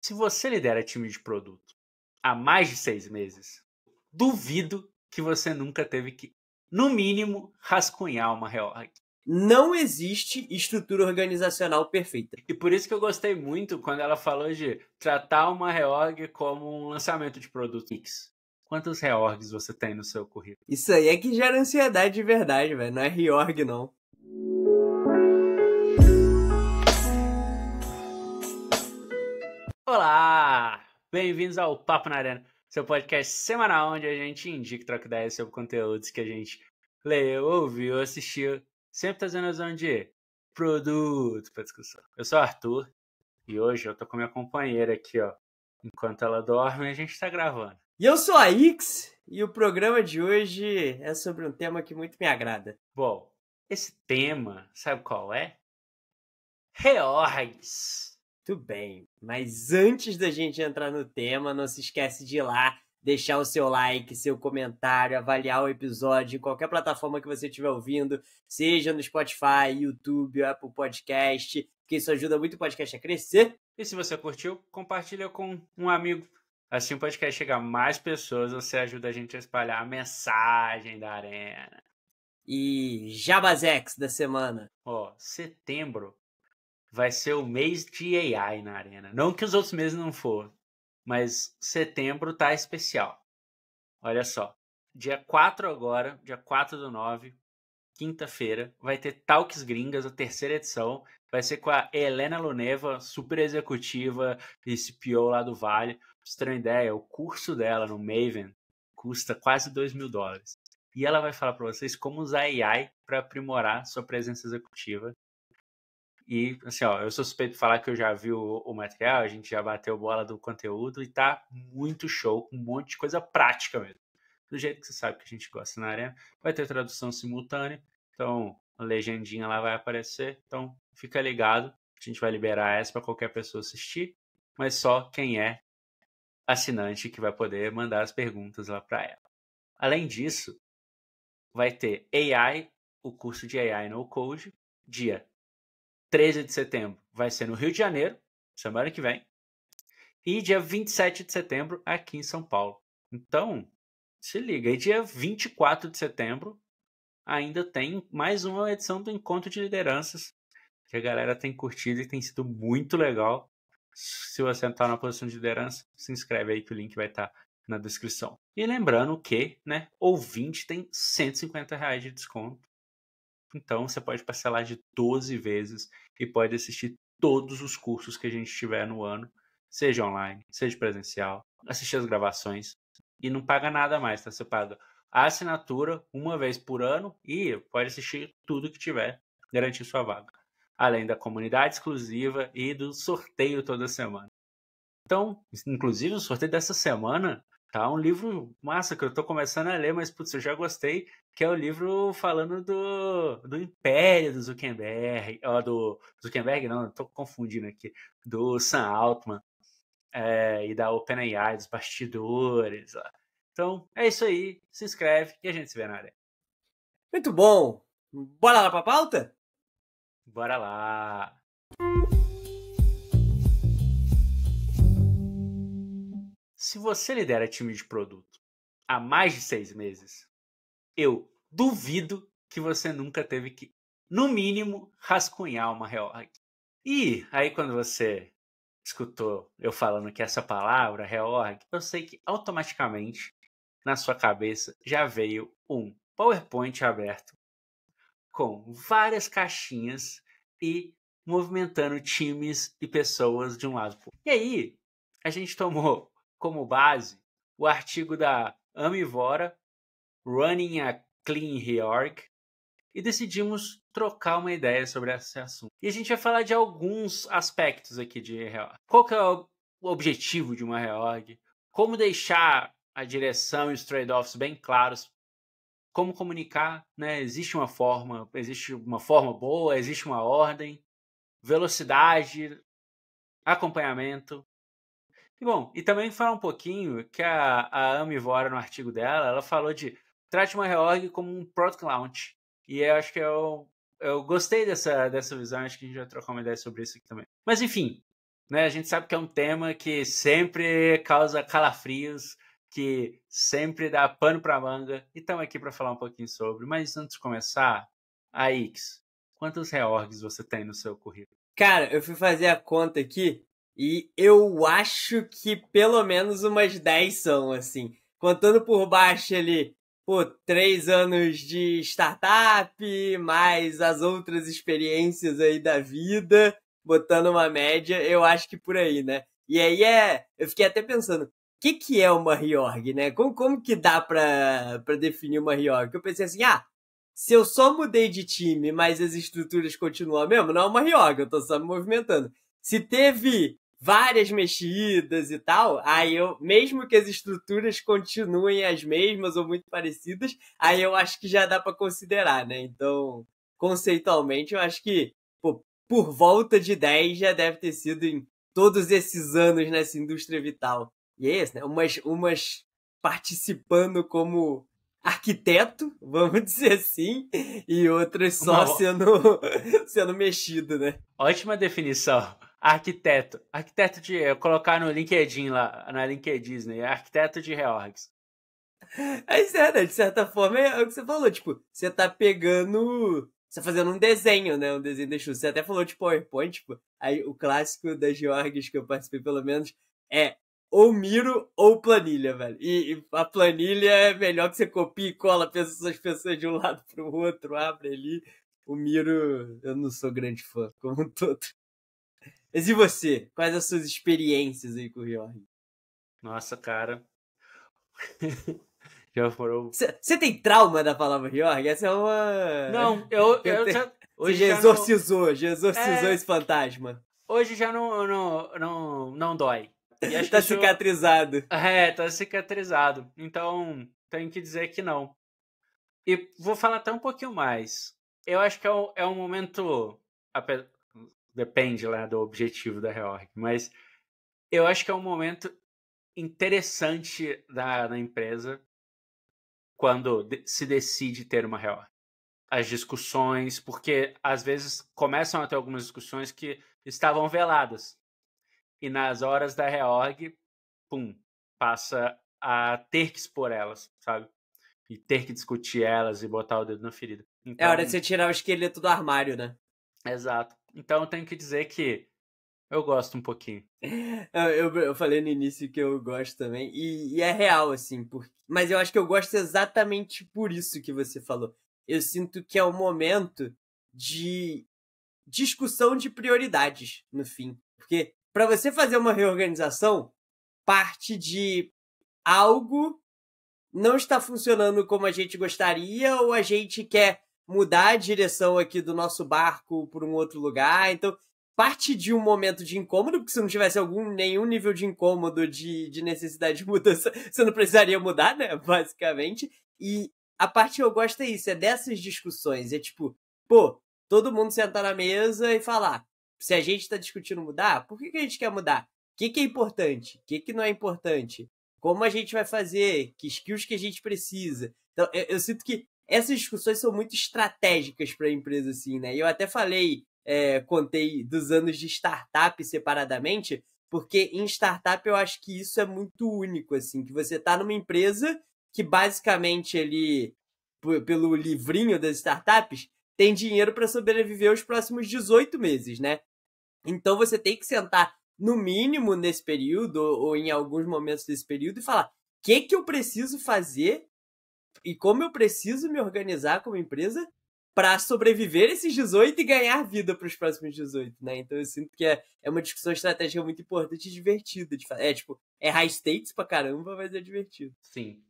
Se você lidera time de produto há mais de 6 meses, duvido que você nunca teve que, no mínimo, rascunhar uma reorg. Não existe estrutura organizacional perfeita. E por isso que eu gostei muito quando ela falou de tratar uma reorg como um lançamento de produto X. Quantos reorgs você tem no seu currículo? Isso aí é que gera ansiedade de verdade, velho. Não é reorg, não. Olá! Bem-vindos ao Papo na Arena, seu podcast semanal onde a gente indica e troca ideias sobre conteúdos que a gente leu, ouviu, assistiu, sempre trazendo a visão de produto para discussão. Eu sou o Arthur e hoje eu tô com minha companheira aqui, ó. Enquanto ela dorme, a gente tá gravando. E eu sou a Ix, e o programa de hoje é sobre um tema que muito me agrada. Bom, esse tema, sabe qual é? Reorgs. Tudo bem, mas antes da gente entrar no tema, não se esquece de ir lá, deixar o seu like, seu comentário, avaliar o episódio em qualquer plataforma que você estiver ouvindo, seja no Spotify, YouTube, Apple Podcast, porque isso ajuda muito o podcast a crescer. E se você curtiu, compartilha com um amigo. Assim o podcast chega a mais pessoas, você ajuda a gente a espalhar a mensagem da Arena. E Jabazex da semana. Ó, setembro vai ser o mês de AI na Arena. Não que os outros meses não for, mas setembro tá especial. Olha só, dia 4 agora, dia 4/9, quinta-feira, vai ter Talks Gringas, a terceira edição. Vai ser com a Helena Luneva, super executiva e CPO lá do Vale. Pra vocês terem uma ideia, o curso dela no Maven custa quase $2.000. E ela vai falar para vocês como usar AI para aprimorar sua presença executiva. E, assim, ó, eu sou suspeito de falar que eu já vi o material, a gente já bateu bola do conteúdo e tá muito show, com um monte de coisa prática mesmo. Do jeito que você sabe que a gente gosta na Arena. Vai ter tradução simultânea, então a legendinha lá vai aparecer. Então fica ligado, a gente vai liberar essa para qualquer pessoa assistir, mas só quem é assinante que vai poder mandar as perguntas lá para ela. Além disso, vai ter AI, o curso de AI no Code, dia 13 de setembro vai ser no Rio de Janeiro, semana que vem, e dia 27 de setembro aqui em São Paulo. Então, se liga, e dia 24 de setembro ainda tem mais uma edição do Encontro de Lideranças, que a galera tem curtido e tem sido muito legal. Se você está na posição de liderança, se inscreve aí que o link vai estar na descrição. E lembrando que, né, ouvinte tem R$150 de desconto. Então você pode parcelar de 12 vezes e pode assistir todos os cursos que a gente tiver no ano, seja online, seja presencial, assistir as gravações e não paga nada mais, tá? Você paga a assinatura uma vez por ano e pode assistir tudo que tiver, garantir sua vaga. Além da comunidade exclusiva e do sorteio toda semana. Então, inclusive o sorteio dessa semana tá um livro massa que eu tô começando a ler, mas putz, eu já gostei, que é o livro falando do Império do Zuckerberg, do Zuckerberg não, eu tô confundindo aqui, do Sam Altman e da OpenAI, dos bastidores. Ó. Então, é isso aí, se inscreve e a gente se vê na área. Muito bom! Bora lá pra pauta? Bora lá! Se você lidera time de produto há mais de 6 meses, eu duvido que você nunca teve que, no mínimo, rascunhar uma reorg. E aí quando você escutou eu falando que essa palavra, reorg, eu sei que automaticamente na sua cabeça já veio um PowerPoint aberto com várias caixinhas e movimentando times e pessoas de um lado para o outro. E aí a gente tomou como base o artigo da Amivora, Running a Clean Reorg, e decidimos trocar uma ideia sobre esse assunto. E a gente vai falar de alguns aspectos aqui de reorg. Qual que é o objetivo de uma reorg? Como deixar a direção e os trade-offs bem claros? Como comunicar, né? Existe uma forma boa, existe uma ordem, velocidade, acompanhamento. E bom, e também falar um pouquinho que a Amivora, no artigo dela, ela falou de trate uma reorg como um product launch. E eu acho que eu gostei dessa visão, acho que a gente vai trocar uma ideia sobre isso aqui também. Mas enfim, né? A gente sabe que é um tema que sempre causa calafrios, que sempre dá pano pra manga, e estamos aqui para falar um pouquinho sobre. Mas antes de começar, Aix, quantos reorgs você tem no seu currículo? Cara, eu fui fazer a conta aqui e eu acho que pelo menos umas 10 são, assim. Contando por baixo ali, pô, 3 anos de startup, mais as outras experiências aí da vida, botando uma média, eu acho que por aí, né? E aí eu fiquei até pensando, o que é uma reorg, né? Como que dá pra definir uma reorg? Eu pensei assim, se eu só mudei de time, mas as estruturas continuam a mesma, não é uma reorg, eu tô só me movimentando. Se teve várias mexidas e tal, aí mesmo que as estruturas continuem as mesmas ou muito parecidas, aí eu acho que já dá pra considerar, né? Então, conceitualmente, eu acho que, pô, por volta de 10 já deve ter sido em todos esses anos nessa indústria vital. E é isso, né? Umas participando como arquiteto, vamos dizer assim, e outras só Uma sendo mexido, né? ótima definição. Arquiteto. Arquiteto de. Eu colocar no LinkedIn lá, na LinkedIn Disney. Arquiteto de reorgs. Mas né? De certa forma é o que você falou, tipo, você tá pegando. Você tá fazendo um desenho, né? Um desenho de chuva. Você até falou de PowerPoint, tipo, aí o clássico das reorgs que eu participei, pelo menos, é ou Miro ou planilha, velho. E a planilha é melhor que você copia e cola as pessoas de um lado pro outro, abre ali. O Miro, eu não sou grande fã, como um todo. Mas e você? Quais as suas experiências aí com o reorg? Nossa, cara. Já foram. Você tem trauma da palavra reorg? Essa é uma. Não, eu, Eu eu tenho... já. Você Hoje já não. já exorcizou É, esse fantasma. hoje já não dói. E acho que Tá isso. cicatrizado. Tá cicatrizado. Então, tenho que dizer que não. E vou falar até um pouquinho mais. Eu acho que é um momento. Depende lá do objetivo da reorg, mas eu acho que é um momento interessante da empresa quando se decide ter uma reorg. As discussões, porque às vezes começam a ter algumas discussões que estavam veladas. E nas horas da reorg, pum, passa a ter que expor elas, sabe? E ter que discutir elas e botar o dedo na ferida. É hora de Então, você tirar o esqueleto do armário, né? exato. Então eu tenho que dizer que eu gosto um pouquinho. Eu falei no início que eu gosto também. E é real, assim. Mas eu acho que eu gosto exatamente por isso que você falou. Eu sinto que é um momento de discussão de prioridades, no fim. Porque para você fazer uma reorganização, parte de algo não está funcionando como a gente gostaria ou a gente quer mudar a direção aqui do nosso barco por um outro lugar. Então, parte de um momento de incômodo, porque se não tivesse nenhum nível de incômodo, de necessidade de mudança, você não precisaria mudar, né? Basicamente. E a parte que eu gosto é isso, é dessas discussões. É tipo, pô, todo mundo sentar na mesa e falar. Se a gente está discutindo mudar, por que a gente quer mudar? O que é importante? O que não é importante? Como a gente vai fazer? Que skills que a gente precisa? Então, eu sinto que essas discussões são muito estratégicas para a empresa, assim, né? E eu até falei, contei dos anos de startup separadamente, porque em startup eu acho que isso é muito único, assim, que você tá numa empresa que basicamente ali, pelo livrinho das startups, tem dinheiro para sobreviver os próximos 18 meses, né? Então você tem que sentar no mínimo nesse período ou em alguns momentos desse período e falar: o que eu preciso fazer e como eu preciso me organizar como empresa para sobreviver esses 18 e ganhar vida para os próximos 18, né? Então eu sinto que é uma discussão estratégica muito importante e divertida de fazer. É high stakes pra caramba, mas é divertido. Sim.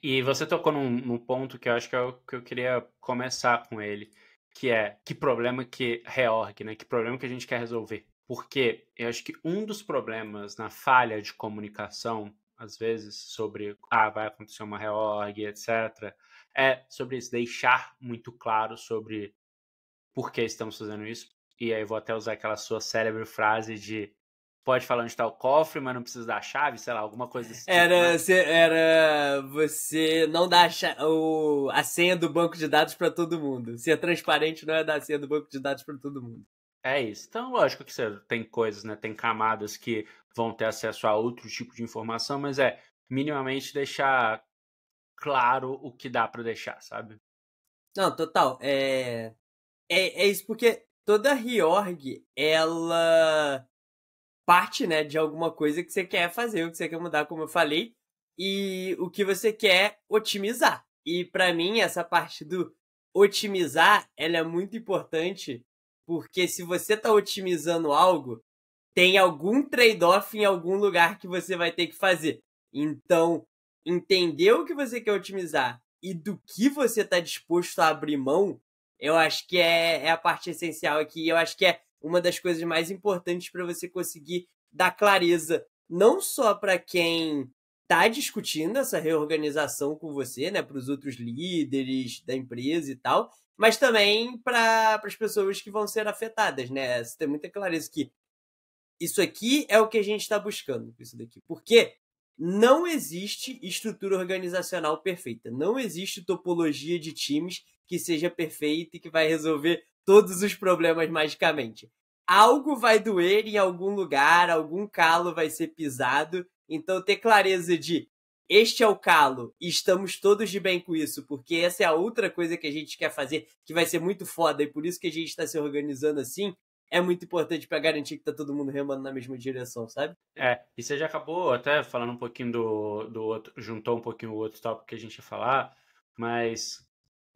E você tocou num ponto que eu acho que é o que eu queria começar com ele, que é que problema que reorg, né? Que problema que a gente quer resolver. Porque eu acho que um dos problemas na falha de comunicação, às vezes, sobre vai acontecer uma reorg, etc., é sobre isso, deixar muito claro sobre por que estamos fazendo isso. E aí eu vou até usar aquela sua célebre frase de pode falar onde está o cofre, mas não precisa da chave, sei lá, alguma coisa desse tipo, né? Era você não dar a senha do banco de dados para todo mundo. Ser transparente não é dar a senha do banco de dados para todo mundo. É isso. Então, lógico que você tem coisas, né? Tem camadas que vão ter acesso a outro tipo de informação, mas minimamente deixar claro o que dá pra deixar, sabe? Não, total. É isso porque toda reorg, ela parte, né, de alguma coisa que você quer fazer, o que você quer mudar, como eu falei, e o que você quer otimizar. E pra mim, essa parte do otimizar, ela é muito importante, porque se você tá otimizando algo, tem algum trade-off em algum lugar que você vai ter que fazer. Então, entender o que você quer otimizar e do que você está disposto a abrir mão, eu acho que é a parte essencial aqui. Eu acho que é uma das coisas mais importantes para você conseguir dar clareza, não só para quem está discutindo essa reorganização com você, né, para os outros líderes da empresa e tal, mas também para as pessoas que vão ser afetadas, né? Você tem muita clareza que isso aqui é o que a gente está buscando com isso daqui. Porque não existe estrutura organizacional perfeita. Não existe topologia de times que seja perfeita e que vai resolver todos os problemas magicamente. Algo vai doer em algum lugar, algum calo vai ser pisado. Então, ter clareza de este é o calo e estamos todos de bem com isso, porque essa é a outra coisa que a gente quer fazer, que vai ser muito foda, e por isso que a gente está se organizando assim, é muito importante para garantir que tá todo mundo remando na mesma direção, sabe? E você já acabou até falando um pouquinho do outro, juntou um pouquinho o outro tópico que a gente ia falar, mas,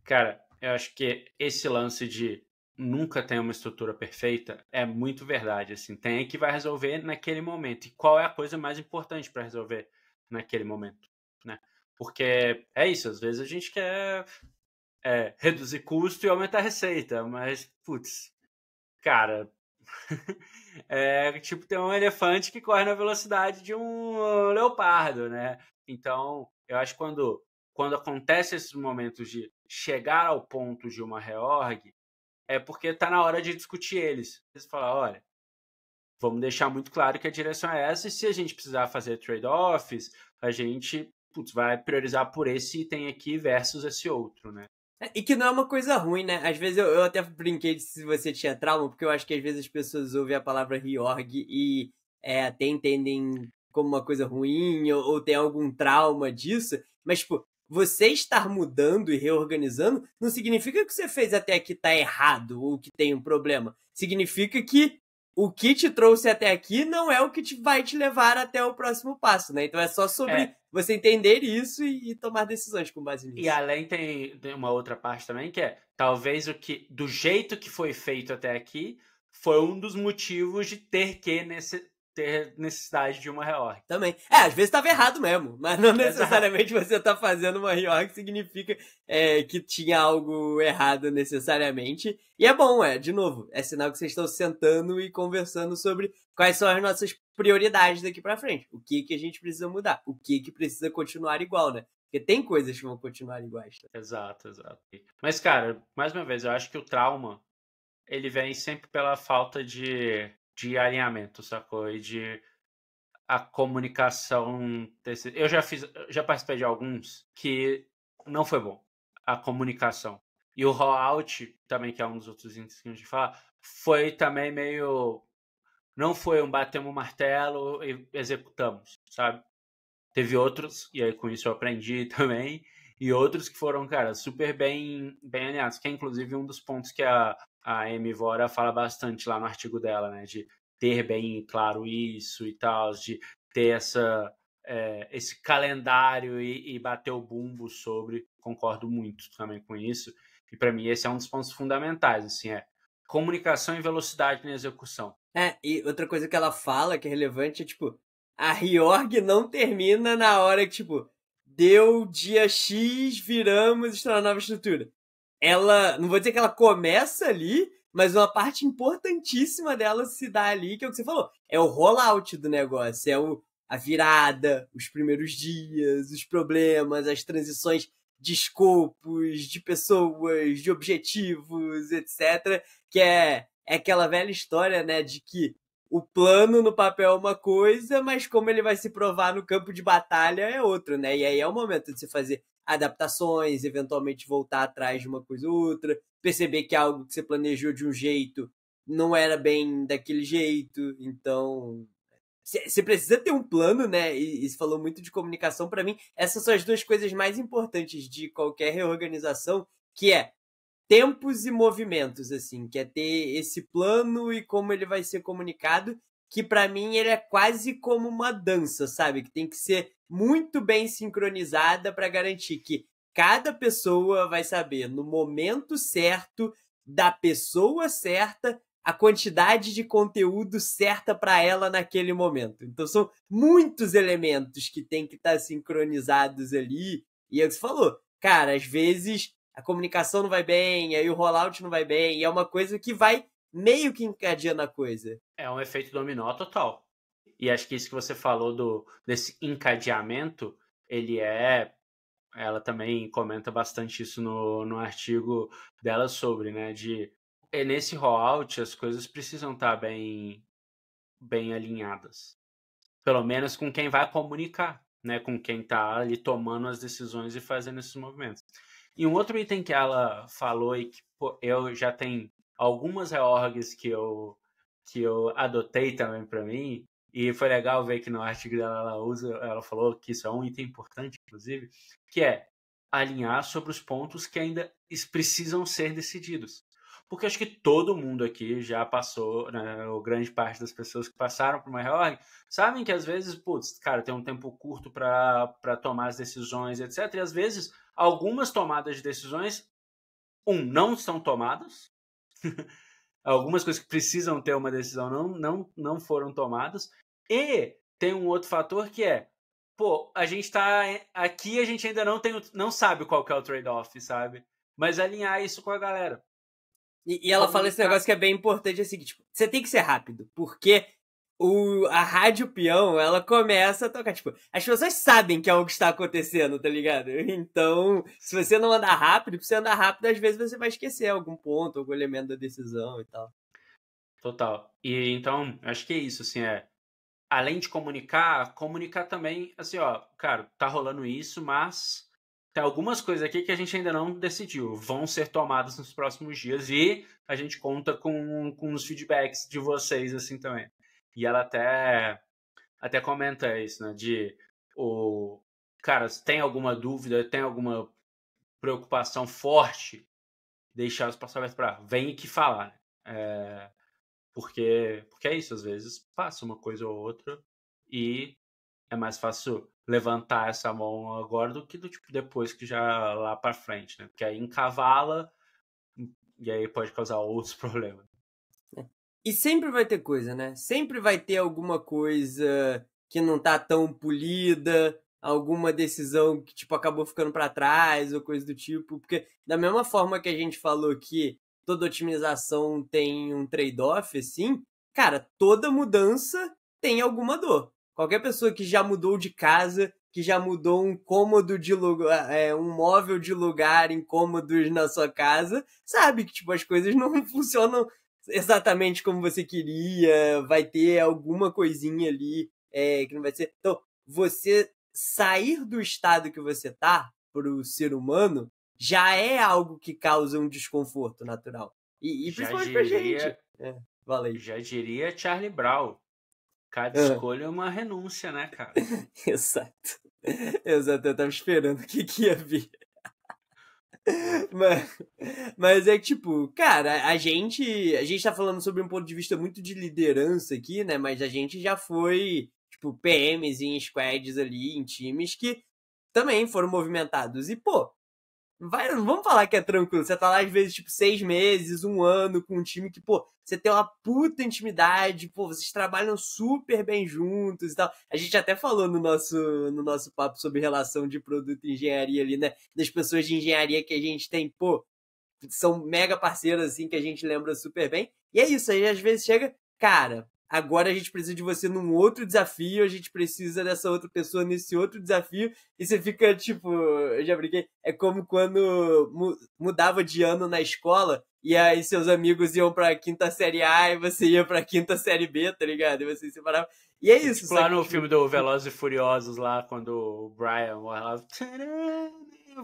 cara, eu acho que esse lance de nunca ter uma estrutura perfeita é muito verdade, assim, tem que vai resolver naquele momento. E qual é a coisa mais importante para resolver naquele momento, né? Porque é isso, às vezes a gente quer reduzir custo e aumentar a receita, mas, putz, cara, é tipo ter um elefante que corre na velocidade de um leopardo, né? Então, eu acho que quando acontece esses momentos de chegar ao ponto de uma reorg, é porque está na hora de discutir eles. Eles falam, olha, vamos deixar muito claro que a direção é essa, e se a gente precisar fazer trade-offs, a gente vai priorizar por esse item aqui versus esse outro, né? E que não é uma coisa ruim, né? Às vezes eu até brinquei de se você tinha trauma, porque eu acho que às vezes as pessoas ouvem a palavra reorg e até entendem como uma coisa ruim ou tem algum trauma disso. Mas, tipo, você estar mudando e reorganizando não significa que o que você fez até aqui tá errado ou que tem um problema. Significa que o que te trouxe até aqui não é o que vai te levar até o próximo passo, né? Então é só sobre você entender isso e tomar decisões com base nisso. E além tem uma outra parte também que talvez do jeito que foi feito até aqui foi um dos motivos de ter necessidade de uma reorg. Também. Às vezes estava errado mesmo, mas não necessariamente você tá fazendo uma reorg significa que tinha algo errado necessariamente. E é bom, de novo, é sinal que vocês estão sentando e conversando sobre quais são as nossas prioridades daqui para frente. O que a gente precisa mudar, o que precisa continuar igual, né? Porque tem coisas que vão continuar iguais. Tá? Exato. Mas, cara, mais uma vez, eu acho que o trauma, ele vem sempre pela falta de alinhamento, sacou? E de a comunicação eu já participei de alguns que não foi bom a comunicação. E o rollout também, que é um dos outros índices que a gente fala, foi também meio não foi um batemos o martelo e executamos, sabe? Teve outros, e aí com isso eu aprendi também, e outros que foram, cara, super bem alinhados, que é inclusive um dos pontos que a Amy Vora fala bastante lá no artigo dela, né? De ter bem claro isso e tal, de ter esse calendário e bater o bumbo sobre, concordo muito também com isso, e para mim esse é um dos pontos fundamentais, assim, comunicação e velocidade na execução. E outra coisa que ela fala que é relevante é, tipo, a reorg não termina na hora que, tipo, deu dia X, viramos, está na nova estrutura. Ela, não vou dizer que ela começa ali, mas uma parte importantíssima dela se dá ali, que é o que você falou, é o rollout do negócio, a virada, os primeiros dias, os problemas, as transições de escopos, de pessoas, de objetivos, etc. Que é aquela velha história, né, de que o plano no papel é uma coisa, mas como ele vai se provar no campo de batalha é outro, né? E aí é o momento de você fazer adaptações, eventualmente voltar atrás de uma coisa ou outra, perceber que algo que você planejou de um jeito não era bem daquele jeito, então você precisa ter um plano, né? E você falou muito de comunicação. Para mim, essas são as duas coisas mais importantes de qualquer reorganização, que é tempos e movimentos, assim, que é ter esse plano e como ele vai ser comunicado, que para mim ele é quase como uma dança, sabe? Que tem que ser muito bem sincronizada para garantir que cada pessoa vai saber no momento certo, da pessoa certa, a quantidade de conteúdo certa para ela naquele momento. Então são muitos elementos que tem que estar sincronizados ali. E é o que você falou, cara, às vezes a comunicação não vai bem, aí o rollout não vai bem, e é uma coisa que vai meio que encadeando a coisa. É um efeito dominó total. E acho que isso que você falou desse encadeamento, ela também comenta bastante isso no artigo dela sobre, né, nesse rollout as coisas precisam estar bem alinhadas. Pelo menos com quem vai comunicar, né, com quem está ali tomando as decisões e fazendo esses movimentos. E um outro item que ela falou e que eu já tenho algumas reorgs que eu adotei também para mim, e foi legal ver que no artigo dela ela falou que isso é um item importante, inclusive, que é alinhar sobre os pontos que ainda precisam ser decididos. Porque acho que todo mundo aqui já passou, né, ou grande parte das pessoas que passaram por uma reorg, sabem que às vezes, putz, cara, tem um tempo curto para tomar as decisões, etc. E às vezes, algumas tomadas de decisões, não são tomadas. Algumas coisas que precisam ter uma decisão não foram tomadas. E tem um outro fator que é, a gente tá aqui, a gente ainda não sabe qual que é o trade-off, sabe? Mas alinhar isso com a galera. E ela fala esse negócio que é bem importante, assim, que, tipo, você tem que ser rápido, porque a rádio peão, ela começa a tocar, tipo, as pessoas sabem que algo está acontecendo, tá ligado? Então, se você não andar rápido, pra você andar rápido, às vezes você vai esquecer algum ponto, algum elemento da decisão e tal. Total. E então, acho que é isso, assim, além de comunicar também, assim, cara, tá rolando isso, mas tem algumas coisas aqui que a gente ainda não decidiu. Vão ser tomadas nos próximos dias e a gente conta com os feedbacks de vocês, assim, também. E ela até comenta isso, né? Cara, se tem alguma dúvida, tem alguma preocupação forte, deixar os passagens para vem aqui falar. Porque é isso, às vezes passa uma coisa ou outra e é mais fácil levantar essa mão agora do que depois que já lá para frente, né? Porque aí encavala e aí pode causar outros problemas. E sempre vai ter coisa, né? Sempre vai ter alguma coisa que não tá tão polida, alguma decisão que, tipo, acabou ficando para trás ou coisa do tipo. Porque da mesma forma que a gente falou que toda otimização tem um trade-off, assim, cara, toda mudança tem alguma dor. Qualquer pessoa que já mudou de casa, que já mudou um cômodo de lugar, um móvel de lugar em cômodos na sua casa, sabe que, tipo, as coisas não funcionam exatamente como você queria, vai ter alguma coisinha ali que não vai ser. Então, você sair do estado que você tá pro ser humano já é algo que causa um desconforto natural. E principalmente pra gente. Valeu. Já diria Charlie Brown. Cada escolha é uma renúncia, né, cara? Exato. Eu tava esperando o que ia vir. Mas é que, tipo, cara, a gente tá falando sobre um ponto de vista muito de liderança aqui, né? Mas a gente já foi, tipo, PMs em squads ali, em times que também foram movimentados. E, pô, vamos falar que é tranquilo. Você tá lá, às vezes, tipo, 6 meses, 1 ano com um time que, pô, você tem uma puta intimidade, pô, vocês trabalham super bem juntos e tal. A gente até falou no nosso papo sobre relação de produto e engenharia ali, né? Das pessoas de engenharia que a gente tem, pô, são mega parceiras, assim, que a gente lembra super bem. E é isso, aí às vezes chega, cara, agora a gente precisa de você num outro desafio, a gente precisa dessa outra pessoa nesse outro desafio, e você fica, tipo, eu já brinquei, é como quando mudava de ano na escola, e aí seus amigos iam pra quinta série A e você ia pra quinta série B, tá ligado? E você se separava. E é isso. Tipo lá no filme do Velozes e Furiosos, lá, quando o Brian morre lá...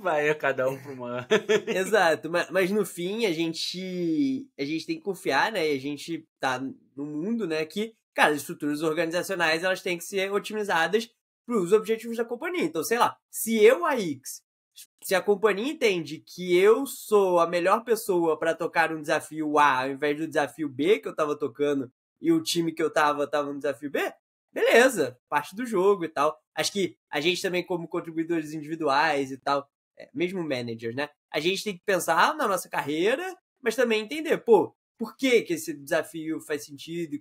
Vai cada um pra uma. Exato, mas no fim a gente tem que confiar, né? E a gente tá no mundo, né, que, cara, as estruturas organizacionais elas têm que ser otimizadas para os objetivos da companhia. Então, sei lá, se a companhia entende que eu sou a melhor pessoa para tocar um desafio A ao invés do desafio B que eu tava tocando e o time que eu tava no desafio B, beleza, parte do jogo e tal. Acho que a gente também, como contribuidores individuais e tal, mesmo managers, né? A gente tem que pensar na nossa carreira, mas também entender, pô, por que esse desafio faz sentido?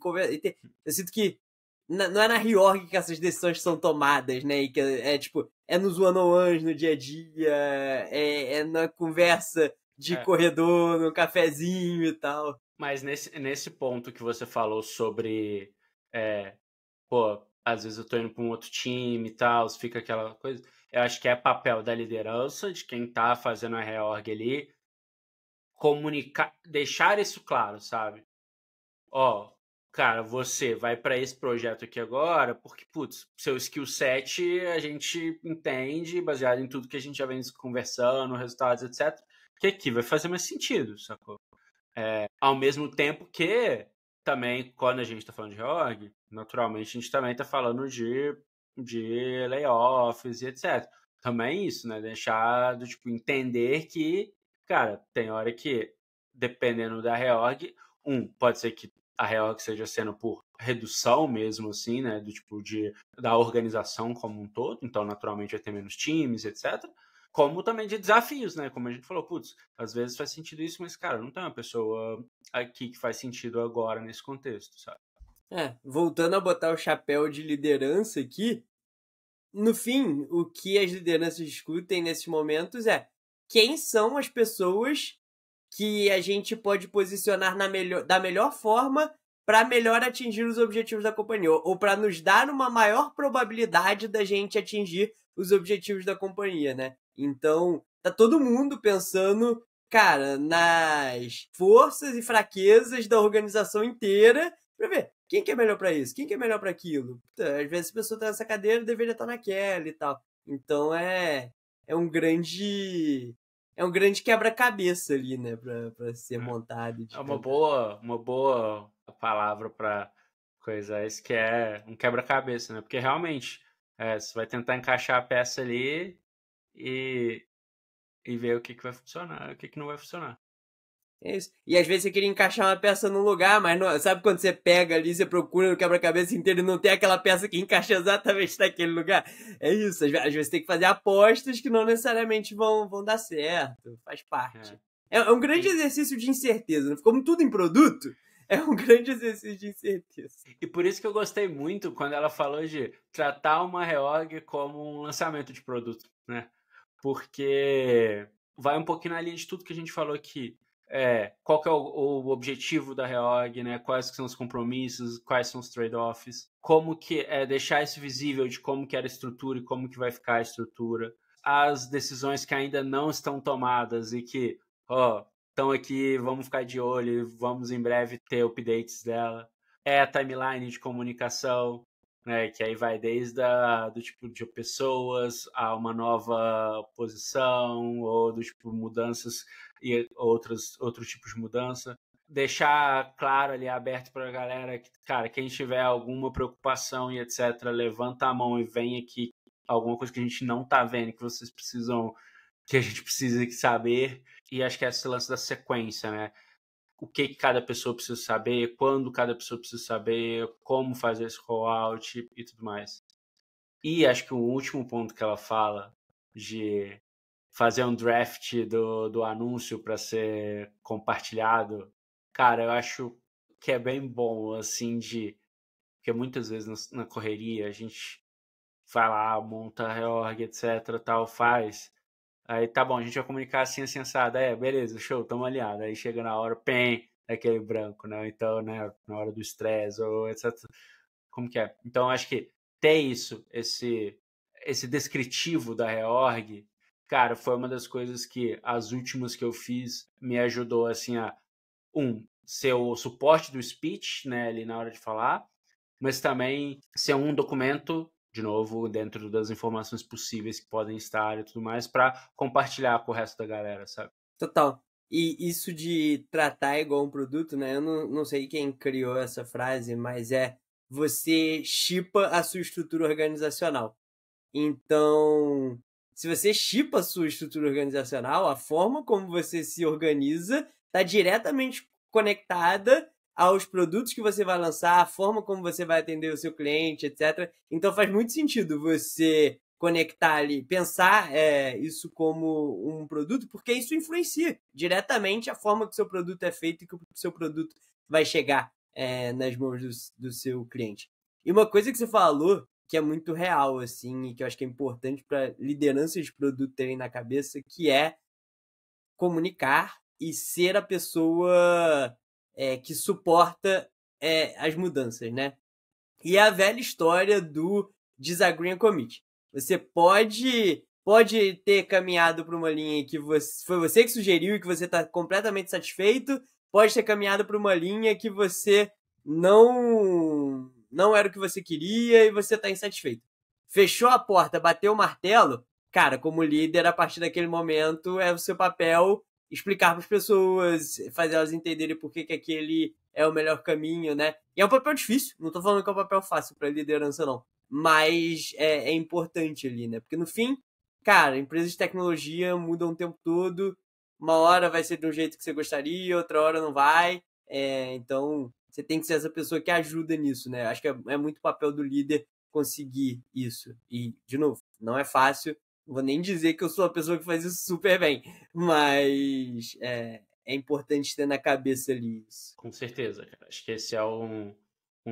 Eu sinto que não é na reorg que essas decisões são tomadas, né? E que tipo, é nos one-on-ones no dia a dia, é na conversa de corredor, no cafezinho e tal. Mas nesse ponto que você falou sobre, pô, às vezes eu tô indo pra um outro time e tal, fica aquela coisa. Eu acho que é papel da liderança, de quem tá fazendo a reorg ali, comunicar, deixar isso claro, sabe? Ó, cara, você vai para esse projeto aqui agora, porque, putz, seu skill set a gente entende, baseado em tudo que a gente já vem conversando, resultados, etc., que aqui vai fazer mais sentido, sacou? Ao mesmo tempo que também, quando a gente está falando de reorg, naturalmente a gente também está falando de layoffs e etc. Também isso, né? Deixar do tipo, entender que, cara, tem hora que, dependendo da reorg, pode ser que a reorg seja sendo por redução mesmo, assim, né? Do tipo, da organização como um todo, então naturalmente vai ter menos times, etc. Como também de desafios, né? Como a gente falou, putz, às vezes faz sentido isso, mas, cara, não tem uma pessoa aqui que faz sentido agora nesse contexto, sabe? Voltando a botar o chapéu de liderança aqui, no fim, o que as lideranças discutem nesses momentos é quem são as pessoas que a gente pode posicionar da melhor forma para melhor atingir os objetivos da companhia, ou para nos dar uma maior probabilidade da gente atingir os objetivos da companhia, né? Então, tá todo mundo pensando, cara, nas forças e fraquezas da organização inteira para ver quem que é melhor para isso, quem que é melhor para aquilo. Às vezes a pessoa tá nessa cadeira, deveria estar naquela e tal. Então é um grande quebra-cabeça ali, né, pra ser montado. É uma boa palavra para coisa isso que é um quebra-cabeça, né? Porque realmente você vai tentar encaixar a peça ali e ver o que vai funcionar, o que não vai funcionar. É isso. E às vezes você queria encaixar uma peça num lugar, mas não, sabe quando você pega ali, você procura no quebra-cabeça inteiro e não tem aquela peça que encaixa exatamente naquele lugar? É isso. Às vezes tem que fazer apostas que não necessariamente vão dar certo. Faz parte. É um grande exercício de incerteza. Como tudo em produto, é um grande exercício de incerteza. E por isso que eu gostei muito quando ela falou de tratar uma reorg como um lançamento de produto, né? Porque vai um pouquinho na linha de tudo que a gente falou aqui. Qual que é o objetivo da reorg, né? Quais que são os compromissos, quais são os trade-offs, como que deixar isso visível de como que era a estrutura e como que vai ficar a estrutura, as decisões que ainda não estão tomadas e que, estão aqui, vamos ficar de olho, vamos em breve ter updates dela. A timeline de comunicação, né, que aí vai desde do tipo de pessoas a uma nova posição ou do tipo mudanças e outros tipos de mudança. Deixar claro ali aberto para a galera que, cara, quem tiver alguma preocupação e etc, levanta a mão e vem aqui alguma coisa que a gente não tá vendo, que vocês precisam, que a gente precisa saber. E acho que é esse lance da sequência, né? O que cada pessoa precisa saber, quando cada pessoa precisa saber, como fazer esse rollout e tudo mais. E acho que o último ponto que ela fala de fazer um draft do anúncio para ser compartilhado, cara, eu acho que é bem bom, assim, porque muitas vezes na correria a gente vai lá, monta a reorg, etc, tal, faz. Aí tá bom, a gente vai comunicar assim, assim, assado. Beleza, show, tamo alinhado. Aí chega na hora, pem, aquele branco, né? Então, né, na hora do estresse, ou etc. Como que é? Então, acho que ter isso, esse descritivo da reorg, cara, foi uma das coisas que as últimas que eu fiz me ajudou, assim, a, ser o suporte do speech, né, ali na hora de falar, mas também ser um documento de novo, dentro das informações possíveis que podem estar e tudo mais, para compartilhar com o resto da galera, sabe? Total. E isso de tratar igual um produto, né? Eu não sei quem criou essa frase, mas você shippa a sua estrutura organizacional. Então, se você shippa a sua estrutura organizacional, a forma como você se organiza está diretamente conectada aos produtos que você vai lançar, a forma como você vai atender o seu cliente, etc. Então faz muito sentido você conectar ali, pensar isso como um produto, porque isso influencia diretamente a forma que o seu produto é feito e que o seu produto vai chegar nas mãos do seu cliente. E uma coisa que você falou, que é muito real, assim, e que eu acho que é importante para lideranças de produto terem na cabeça, que é comunicar e ser a pessoa que suporta as mudanças, né? E é a velha história do disagree and commit. Você pode ter caminhado para uma linha que foi você que sugeriu e que você está completamente satisfeito, pode ter caminhado para uma linha que você não era o que você queria e você está insatisfeito. Fechou a porta, bateu o martelo, cara, como líder, a partir daquele momento é o seu papel explicar para as pessoas, fazer elas entenderem por que aquele é o melhor caminho, né? E é um papel difícil, não tô falando que é um papel fácil para liderança, não. Mas é importante ali, né? Porque no fim, cara, empresas de tecnologia mudam o tempo todo, uma hora vai ser de um jeito que você gostaria, outra hora não vai. Então, você tem que ser essa pessoa que ajuda nisso, né? Acho que é muito papel do líder conseguir isso. E, de novo, não é fácil. Não vou nem dizer que eu sou a pessoa que faz isso super bem, mas é importante ter na cabeça ali isso. Com certeza, cara. Acho que esse é um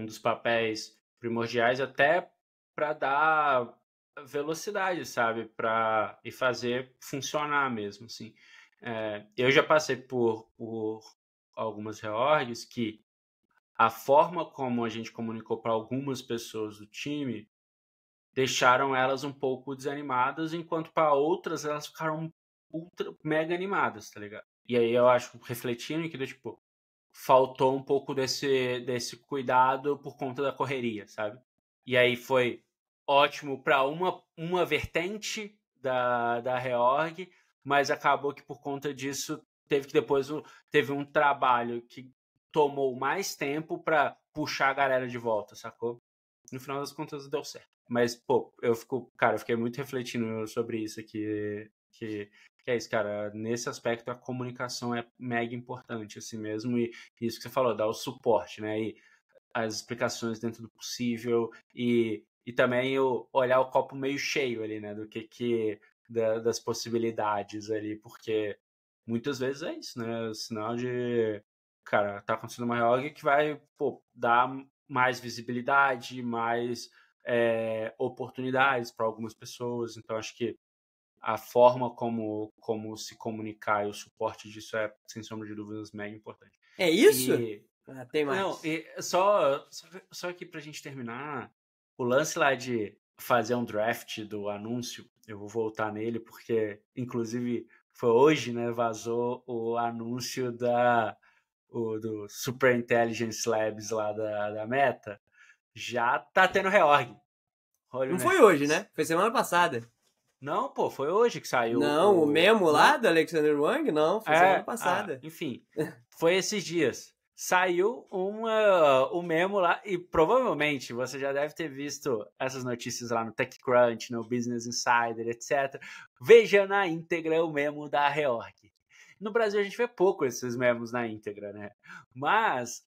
dos papéis primordiais, até para dar velocidade, sabe? E fazer funcionar mesmo, assim. Eu já passei por algumas reorgs que a forma como a gente comunicou para algumas pessoas do time deixaram elas um pouco desanimadas, enquanto para outras elas ficaram ultra mega animadas, tá ligado? E aí eu acho, refletindo, que tipo, faltou um pouco desse cuidado por conta da correria, sabe? E aí foi ótimo para uma vertente da reorg, mas acabou que por conta disso teve um trabalho que tomou mais tempo para puxar a galera de volta, sacou? No final das contas deu certo. Mas, pô, eu fiquei muito refletindo sobre isso aqui, que é isso, cara. Nesse aspecto, a comunicação é mega importante, assim mesmo. E isso que você falou, dar o suporte, né? E as explicações dentro do possível. E também olhar o copo meio cheio ali, né? Do das possibilidades ali. Porque muitas vezes é isso, né? O sinal de, cara, tá acontecendo uma reorg que vai, pô, dar mais visibilidade, mais oportunidades para algumas pessoas. Então, acho que a forma como se comunicar e o suporte disso é, sem sombra de dúvidas, mega importante. É isso? Tem mais. Não, só aqui pra gente terminar, o lance lá de fazer um draft do anúncio, eu vou voltar nele, porque, inclusive, foi hoje, né, vazou o anúncio do Super Intelligence Labs lá da Meta, já tá tendo reorg. Não foi hoje, né? Foi semana passada. Não, pô, foi hoje que saiu. Não, o memo lá do Alexander Wang? Não, foi semana passada. Enfim, foi esses dias. Saiu o memo lá, e provavelmente você já deve ter visto essas notícias lá no TechCrunch, no Business Insider, etc. Veja na íntegra o memo da reorg. No Brasil a gente vê pouco esses memos na íntegra, né? Mas,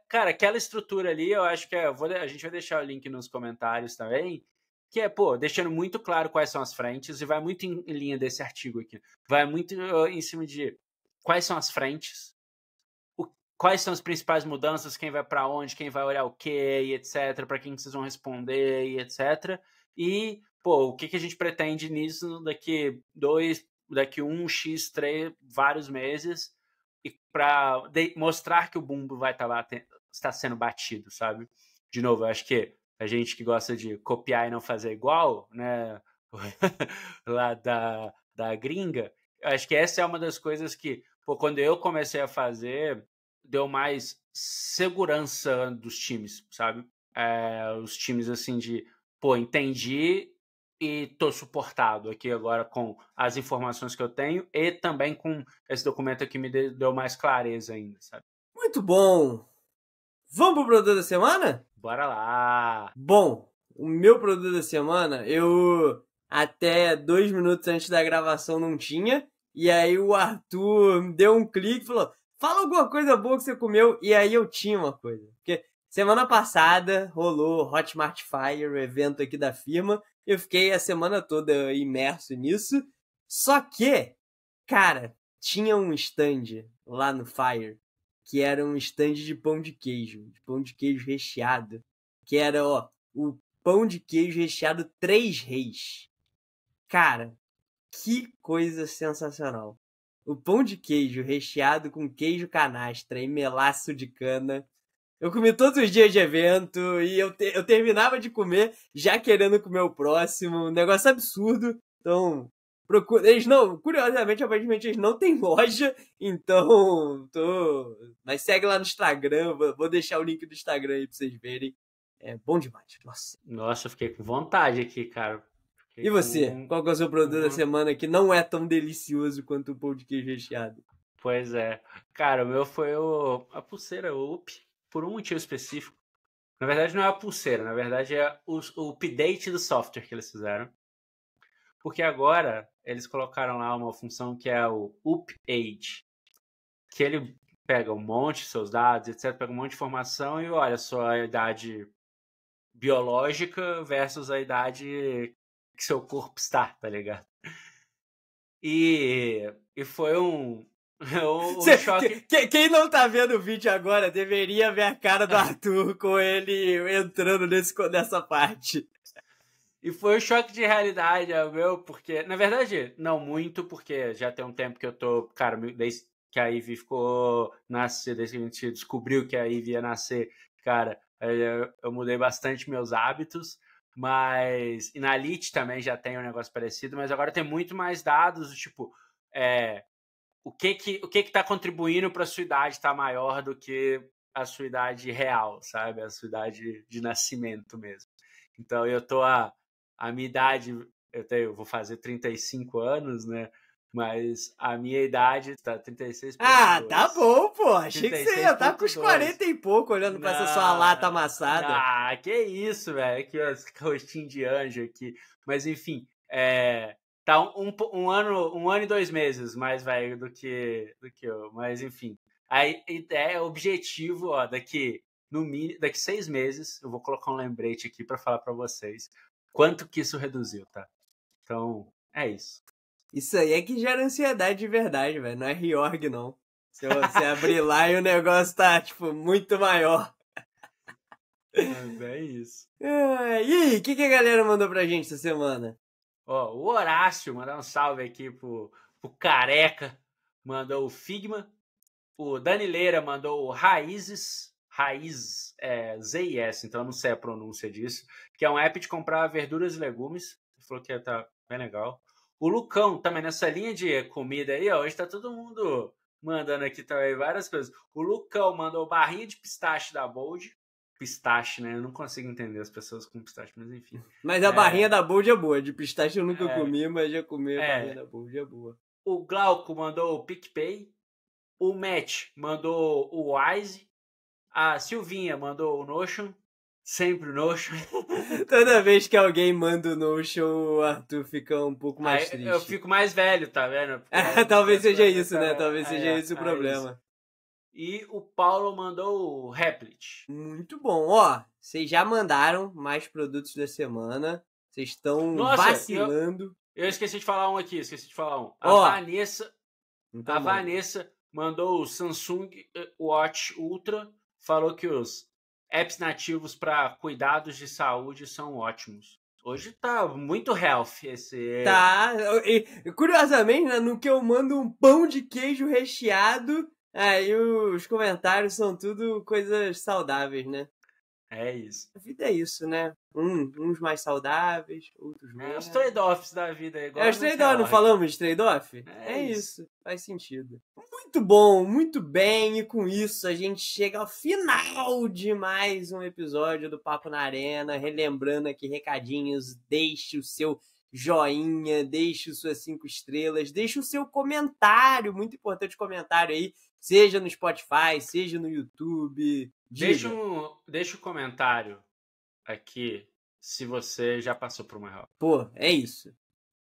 cara, aquela estrutura ali, eu acho que a gente vai deixar o link nos comentários também, que é, pô, deixando muito claro quais são as frentes, e vai muito em linha desse artigo aqui. Vai muito em cima de quais são as frentes, quais são as principais mudanças, quem vai para onde, quem vai olhar o quê, e etc, para quem vocês vão responder, e etc. E, pô, o que a gente pretende nisso daqui 1x3, vários meses, e para mostrar que o bumbo vai estar sendo batido, sabe? De novo, eu acho que a gente que gosta de copiar e não fazer igual, né, lá da gringa, eu acho que essa é uma das coisas que, pô, quando eu comecei a fazer, deu mais segurança dos times, sabe? Os times, assim, de pô, entendi e tô suportado aqui agora com as informações que eu tenho e também com esse documento aqui me deu mais clareza ainda, sabe? Muito bom! Vamos pro produto da semana? Bora lá! Bom, o meu produto da semana, eu até 2 minutos antes da gravação não tinha, e aí o Arthur me deu um clique e falou, fala alguma coisa boa que você comeu, e aí eu tinha uma coisa. Porque semana passada rolou Hotmart Fire, o evento aqui da firma, eu fiquei a semana toda imerso nisso, só que, cara, tinha um stand lá no Fire, que era um stand de pão de queijo recheado, que era, ó, o pão de queijo recheado 3 Reis. Cara, que coisa sensacional. O pão de queijo recheado com queijo canastra e melaço de cana. Eu comi todos os dias de evento e eu terminava de comer já querendo comer o próximo. Um negócio absurdo. Então, eles não, curiosamente, aparentemente eles não têm loja, então mas segue lá no Instagram, vou deixar o link do Instagram aí pra vocês verem. É bom demais, nossa. Nossa, eu fiquei com vontade aqui, cara. E você? Qual que é o seu produto da semana que não é tão delicioso quanto o pão de queijo recheado? Pois é. Cara, o meu foi a pulseira UP, por um motivo específico. Na verdade, não é a pulseira, na verdade é o update do software que eles fizeram. Porque agora eles colocaram lá uma função que é o UpAge, que ele pega um monte de seus dados, etc, pega um monte de informação e olha sua idade biológica versus a idade que seu corpo está, tá ligado? E foi um choque. Quem não tá vendo o vídeo agora deveria ver a cara do Arthur com ele entrando nessa parte. E foi um choque de realidade, meu, porque, na verdade, não muito, porque já tem um tempo que eu tô, cara, desde que a Ivy ficou nascer, desde que a gente descobriu que a Ivy ia nascer, cara, eu mudei bastante meus hábitos, mas, e na Lite também já tem um negócio parecido, mas agora tem muito mais dados, tipo, o que tá contribuindo para a sua idade estar maior do que a sua idade real, sabe? A sua idade de nascimento mesmo. Então, eu tô a minha idade, eu vou fazer 35 anos, né? Mas a minha idade tá 36. Ah, tá bom, pô. Achei que você ia estar com os 40 e pouco olhando pra essa sua lata amassada. Ah, que isso, velho. Aqui, ó, esse rostinho de anjo aqui. Mas, enfim, tá um ano e 2 meses mais velho do que eu. Mas, enfim. Aí, o objetivo, ó, daqui 6 meses, eu vou colocar um lembrete aqui pra falar pra vocês quanto que isso reduziu, tá? Então, é isso. Isso aí é que gera ansiedade de verdade, velho. Não é reorg, não. Se você abrir lá e o negócio tá, tipo, muito maior. É isso. E aí, o que a galera mandou pra gente essa semana? Ó, o Horácio, mandar um salve aqui pro Careca, mandou o Figma. O Danileira mandou o Raízes ZIS, então eu não sei a pronúncia disso, que é um app de comprar verduras e legumes. Ele falou que tá bem legal. O Lucão, também nessa linha de comida aí, ó, hoje tá todo mundo mandando aqui também várias coisas. O Lucão mandou barrinha de pistache da Bold. Pistache, né? Eu não consigo entender as pessoas com pistache, mas enfim. Mas a barrinha da Bold é boa. De pistache eu nunca comi, mas já comi a barrinha da Bold, é boa. O Glauco mandou o PicPay. O Matt mandou o Wise. A Silvinha mandou o Notion. Sempre o Notion. Toda vez que alguém manda o Notion, o Arthur fica um pouco mais triste. Eu fico mais velho, tá vendo? Talvez seja isso, né? Talvez seja esse o problema. E o Paulo mandou o Replit. Muito bom. Ó, vocês já mandaram mais produtos da semana. Vocês estão vacilando. Eu esqueci de falar um aqui, A Vanessa mandou o Samsung Watch Ultra, falou que os apps nativos para cuidados de saúde são ótimos. Hoje tá muito health esse... Tá, e, curiosamente, né, no que eu mando um pão de queijo recheado, aí os comentários são tudo coisas saudáveis, né? É isso. A vida é isso, né? Uns mais saudáveis, outros É menos. os trade-offs da vida, igual Os trade-off, não falamos de trade-off? É isso. Faz sentido. Muito bom, muito bem. E com isso a gente chega ao final de mais um episódio do Papo na Arena. Relembrando aqui recadinhos, deixe o seu joinha, deixe suas 5 estrelas, deixe o seu comentário, muito importante comentário aí, seja no Spotify, seja no YouTube. Deixa um comentário aqui se você já passou por uma reorg. Pô, é isso.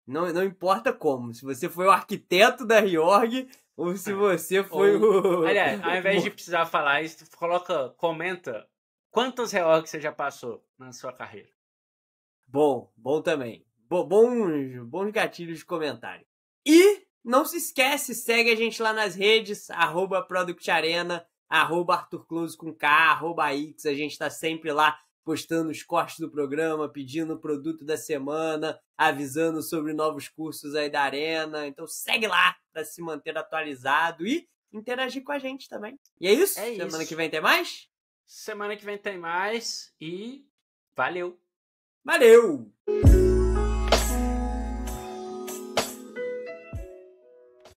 Não importa como, se você foi o arquiteto da reorg ou se você foi o... Aliás, ao invés de precisar falar isso, comenta quantas reorgs você já passou na sua carreira. Bom também. Bons gatilhos de comentário. E não se esquece, segue a gente lá nas redes, @ProductArena, @ArthurClose com K, @Ix, a gente tá sempre lá postando os cortes do programa, pedindo o produto da semana, avisando sobre novos cursos aí da Arena. Então segue lá para se manter atualizado e interagir com a gente também. E é isso? Semana que vem tem mais? Semana que vem tem mais e valeu! Valeu!